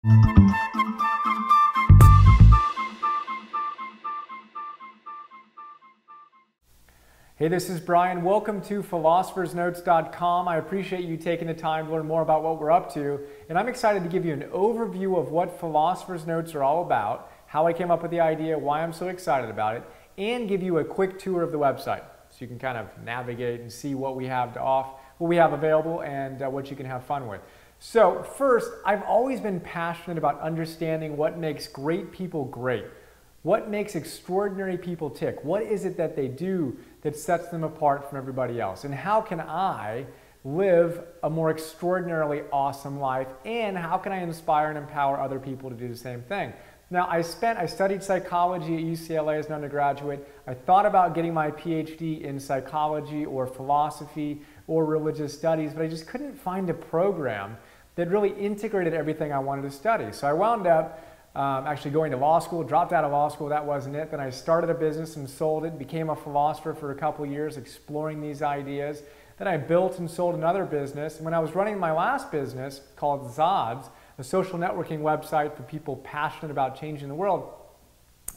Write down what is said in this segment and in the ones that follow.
Hey, this is Brian. Welcome to philosophersnotes.com. I appreciate you taking the time to learn more about what we're up to, and I'm excited to give you an overview of what Philosopher's Notes are all about, how I came up with the idea, why I'm so excited about it, and give you a quick tour of the website so you can kind of navigate and see what we have what we have available and what you can have fun with. So first, I've always been passionate about understanding what makes great people great. What makes extraordinary people tick? What is it that they do that sets them apart from everybody else? And how can I live a more extraordinarily awesome life? And how can I inspire and empower other people to do the same thing? Now, I studied psychology at UCLA as an undergraduate. I thought about getting my PhD in psychology or philosophy or religious studies, but I just couldn't find a program that really integrated everything I wanted to study. So I wound up actually going to law school, dropped out of law school, that wasn't it. Then I started a business and sold it, became a philosopher for a couple of years exploring these ideas. Then I built and sold another business. And when I was running my last business called Zods, a social networking website for people passionate about changing the world,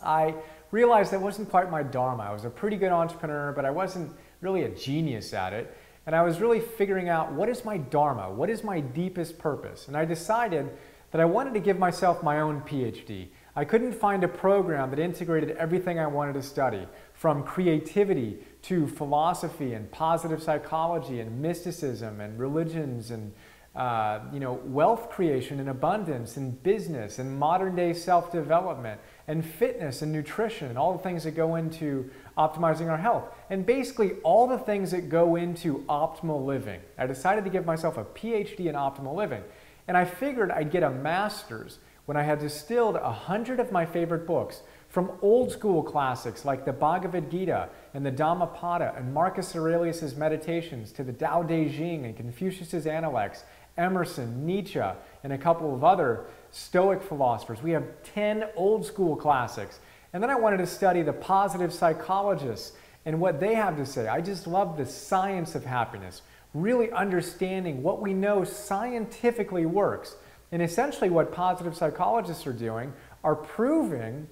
I realized that wasn't quite my dharma. I was a pretty good entrepreneur, but I wasn't really a genius at it. And I was really figuring out, what is my dharma? What is my deepest purpose? And I decided that I wanted to give myself my own PhD. I couldn't find a program that integrated everything I wanted to study, from creativity to philosophy and positive psychology and mysticism and religions and wealth creation and abundance and business and modern day self-development and fitness and nutrition and all the things that go into optimizing our health. And basically all the things that go into optimal living. I decided to give myself a PhD in optimal living. And I figured I'd get a master's when I had distilled 100 of my favorite books, from old school classics like the Bhagavad Gita and the Dhammapada and Marcus Aurelius' Meditations to the Tao Te Ching and Confucius' Analects, Emerson, Nietzsche, and a couple of other Stoic philosophers. We have 10 old school classics. And then I wanted to study the positive psychologists and what they have to say. I just love the science of happiness, really understanding what we know scientifically works. And essentially what positive psychologists are doing are proving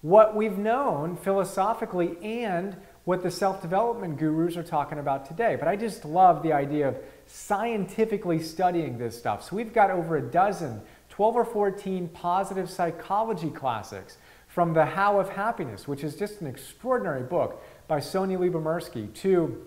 what we've known philosophically and what the self-development gurus are talking about today. But I just love the idea of scientifically studying this stuff. So we've got over a dozen, 12 or 14 positive psychology classics, from The How of Happiness, which is just an extraordinary book by Sonia Lyubomirsky, to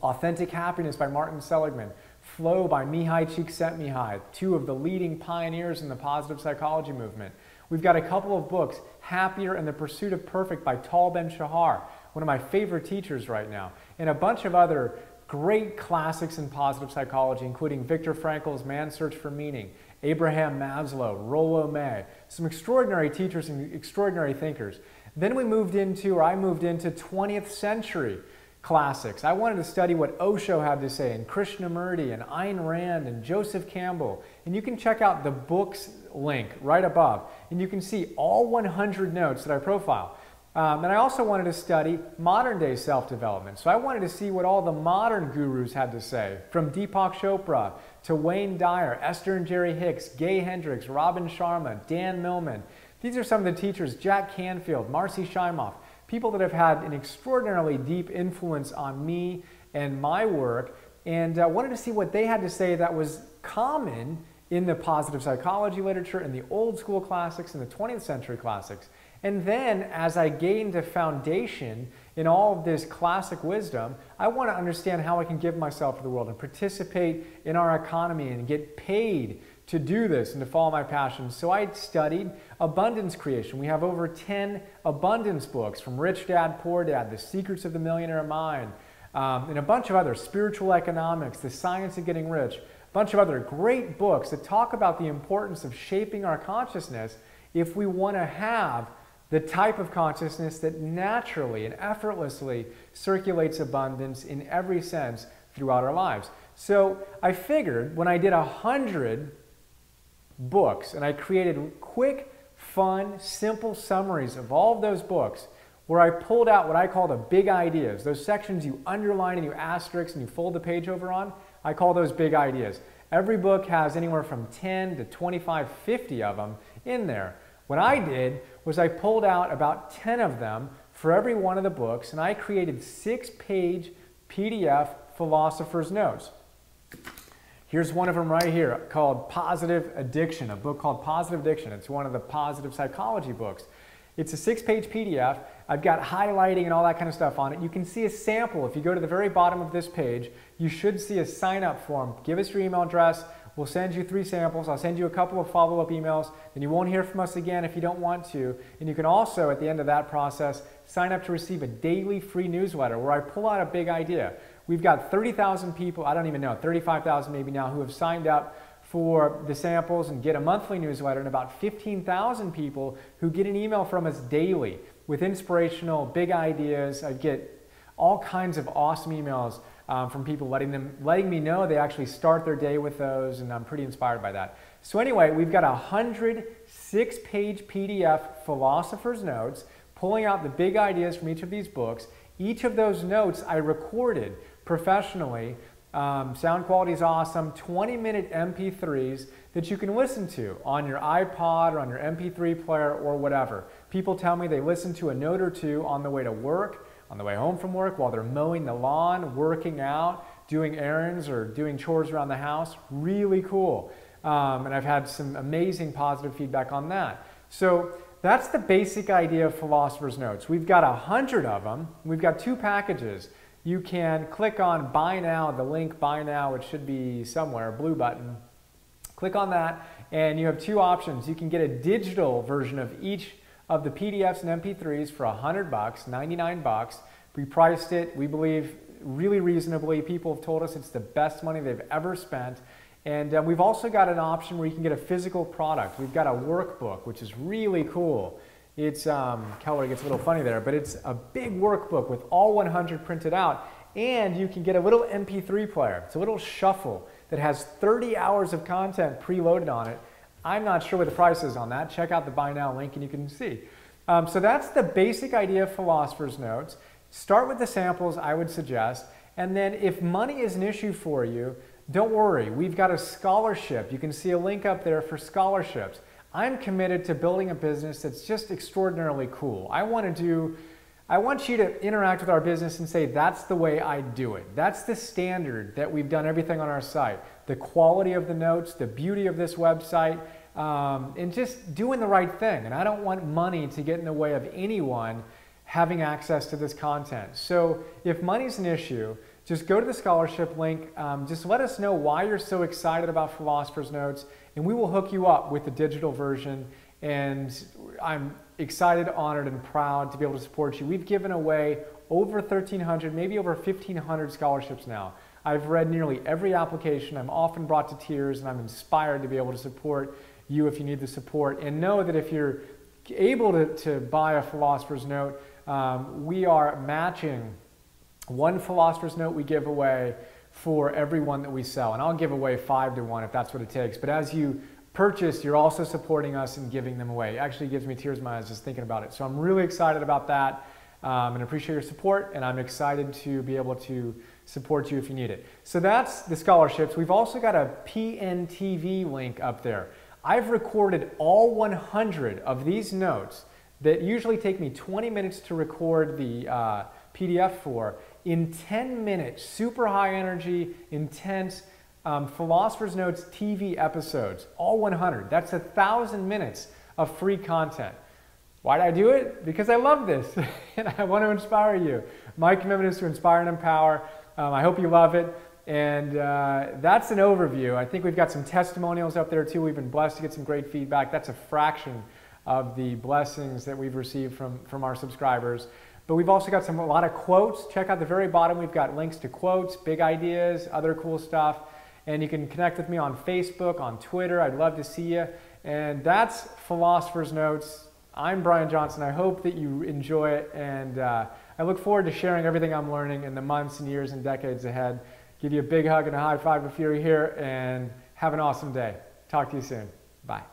Authentic Happiness by Martin Seligman, Flow by Mihai Csikszentmihalyi, two of the leading pioneers in the positive psychology movement. We've got a couple of books, Happier and the Pursuit of Perfect by Tal Ben-Shahar, one of my favorite teachers right now, and a bunch of other great classics in positive psychology, including Viktor Frankl's Man's Search for Meaning, Abraham Maslow, Rollo May, some extraordinary teachers and extraordinary thinkers. Then I moved into 20th century classics. I wanted to study what Osho had to say, and Krishnamurti, and Ayn Rand, and Joseph Campbell. And you can check out the books link right above, and you can see all 100 notes that I profile. And I also wanted to study modern day self-development. So I wanted to see what all the modern gurus had to say, from Deepak Chopra to Wayne Dyer, Esther and Jerry Hicks, Gay Hendricks, Robin Sharma, Dan Millman. These are some of the teachers, Jack Canfield, Marcy Shimoff, people that have had an extraordinarily deep influence on me and my work, and wanted to see what they had to say that was common in the positive psychology literature, in the old school classics, in the 20th century classics. And then as I gained a foundation in all of this classic wisdom, I want to understand how I can give myself to the world and participate in our economy and get paid to do this and to follow my passions. So I studied abundance creation. We have over 10 abundance books, from Rich Dad, Poor Dad, The Secrets of the Millionaire Mind, and a bunch of others, Spiritual Economics, The Science of Getting Rich, a bunch of other great books that talk about the importance of shaping our consciousness if we want to have the type of consciousness that naturally and effortlessly circulates abundance in every sense throughout our lives. So I figured when I did 100 books and I created quick, fun, simple summaries of all of those books, where I pulled out what I call the big ideas, those sections you underline and you asterisk and you fold the page over on, I call those big ideas. Every book has anywhere from 10 to 25, 50 of them in there. What I did was I pulled out about 10 of them for every one of the books, and I created 6-page PDF Philosopher's Notes. Here's one of them right here called Positive Addiction, a book called Positive Addiction. It's one of the positive psychology books. It's a 6-page PDF. I've got highlighting and all that kind of stuff on it. You can see a sample. If you go to the very bottom of this page, you should see a sign-up form. Give us your email address. We'll send you 3 samples. I'll send you a couple of follow-up emails. Then you won't hear from us again if you don't want to. And you can also, at the end of that process, sign up to receive a daily free newsletter where I pull out a big idea. We've got 30,000 people, I don't even know, 35,000 maybe now, who have signed up for the samples and get a monthly newsletter, and about 15,000 people who get an email from us daily with inspirational big ideas. I get all kinds of awesome emails from people letting me know they actually start their day with those, and I'm pretty inspired by that. So anyway, we've got 106-page PDF Philosopher's Notes, pulling out the big ideas from each of these books. Each of those notes I recorded professionally. Sound quality is awesome. 20-minute MP3s that you can listen to on your iPod or on your MP3 player or whatever. People tell me they listen to a note or two on the way to work, on the way home from work, while they're mowing the lawn, working out, doing errands, or doing chores around the house. Really cool. And I've had some amazing positive feedback on that. So that's the basic idea of Philosopher's Notes. We've got 100 of them. We've got 2 packages. You can click on Buy Now, the link Buy Now, which should be somewhere, blue button. Click on that, and you have 2 options. You can get a digital version of each of the PDFs and MP3s for $100, $99. We priced it, we believe, really reasonably. People have told us it's the best money they've ever spent. And we've also got an option where you can get a physical product. We've got a workbook, which is really cool. It's, color gets a little funny there, but it's a big workbook with all 100 printed out. And you can get a little MP3 player. It's a little shuffle that has 30 hours of content preloaded on it. I'm not sure what the price is on that. Check out the Buy Now link and you can see. So that's the basic idea of Philosopher's Notes. Start with the samples, I would suggest. And then if money is an issue for you, don't worry. We've got a scholarship. You can see a link up there for scholarships. I'm committed to building a business that's just extraordinarily cool. I want you to interact with our business and say, that's the way I do it. That's the standard that we've done everything on our site. The quality of the notes, the beauty of this website, and just doing the right thing. And I don't want money to get in the way of anyone having access to this content. So if money's an issue, just go to the scholarship link. Just let us know why you're so excited about Philosopher's Notes, and we will hook you up with the digital version. And I'm excited, honored, and proud to be able to support you. We've given away over 1,300, maybe over 1,500 scholarships now. I've read nearly every application. I'm often brought to tears, and I'm inspired to be able to support you if you need the support. And know that if you're able to buy a Philosopher's Note, we are matching one Philosopher's Note we give away for every one that we sell. And I'll give away 5 to 1 if that's what it takes. But as you purchase, you're also supporting us and giving them away. It actually gives me tears in my eyes just thinking about it. So I'm really excited about that and appreciate your support. And I'm excited to be able to support you if you need it. So that's the scholarships. We've also got a PNTV link up there. I've recorded all 100 of these notes that usually take me 20 minutes to record the PDF for in 10 minutes, super high energy, intense Philosopher's Notes TV episodes, all 100. That's 1,000 minutes of free content. Why did I do it? Because I love this and I want to inspire you. My commitment is to inspire and empower. I hope you love it. And that's an overview. I think we've got some testimonials up there too. We've been blessed to get some great feedback. That's a fraction of the blessings that we've received from our subscribers. But we've also got a lot of quotes. Check out the very bottom. We've got links to quotes, big ideas, other cool stuff. And you can connect with me on Facebook, on Twitter. I'd love to see you. And that's Philosopher's Notes. I'm Brian Johnson. I hope that you enjoy it. And I look forward to sharing everything I'm learning in the months and years and decades ahead. Give you a big hug and a high five if you're here. And have an awesome day. Talk to you soon. Bye.